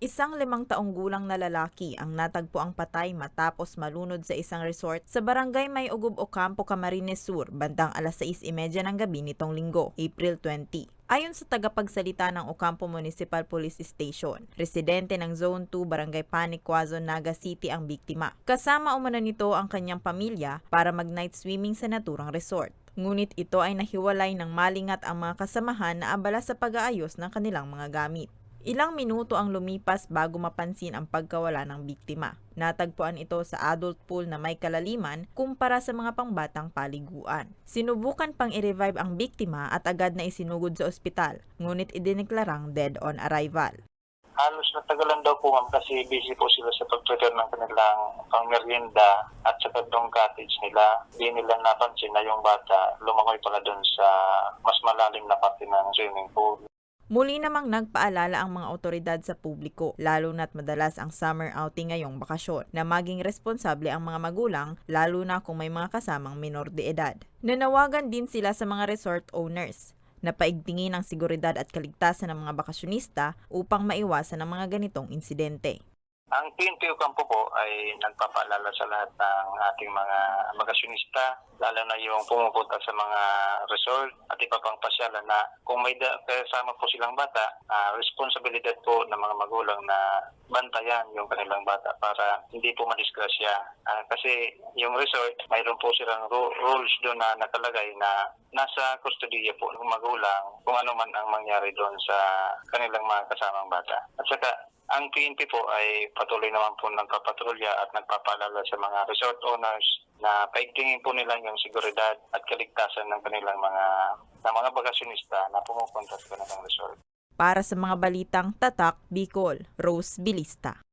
Isang 5 taong gulang na lalaki ang natagpo ang patay matapos malunod sa isang resort sa barangay May Ugub Ocampo, Camarines Sur, bandang 6:30 ng gabi nitong Linggo, April 20. Ayon sa tagapagsalita ng Ocampo Municipal Police Station, residente ng Zone 2 Barangay Panic, Quezon, Naga City ang biktima. Kasama umano nito ang kanyang pamilya para mag-night swimming sa naturang resort. Ngunit ito ay nahiwalay ng malingat ang mga kasamahan na abala sa pag-aayos ng kanilang mga gamit. Ilang minuto ang lumipas bago mapansin ang pagkawala ng biktima. Natagpuan ito sa adult pool na may kalaliman kumpara sa mga pangbatang paliguan. Sinubukan pang i-revive ang biktima at agad na isinugod sa ospital, ngunit idineklarang dead on arrival. Halos natagalan daw po ma'am kasi busy po sila sa pag-prepare ng kanilang pang-merienda at sa kadong cottage nila. Hindi nila napansin na yung bata lumangoy pala doon sa mas malalim na parte ng swimming pool. Muli namang nagpaalala ang mga otoridad sa publiko, lalo na't madalas ang summer outing ngayong bakasyon, na maging responsable ang mga magulang, lalo na kung may mga kasamang minor de edad. Nanawagan din sila sa mga resort owners na paigtingin ang seguridad at kaligtasan ng mga bakasyonista upang maiwasan ang mga ganitong insidente. Ang PNP Ocampo po ay nagpapaalala sa lahat ng ating mga bakasyonista, lalo na yung pumupunta sa mga resort at iba pang pasyalan na kung may kasama po silang bata, responsibilidad po ng mga magulang na bantayan yung kanilang bata para hindi po madisgrasya. Kasi yung resort, mayroon po silang rules doon na nakalagay na nasa kustodiya po ng magulang kung ano man ang mangyari doon sa kanilang mga kasamang bata. At saka, ang PNP po ay patuloy naman po nagpapatrolya at nagpapaalala sa mga resort owners na paigtingin po nila yung seguridad at kaligtasan ng kanilang mga bakasyonista na pumupunta sa kanilang resort. Para sa mga balitang Tatak, Bicol, Rose Bilista.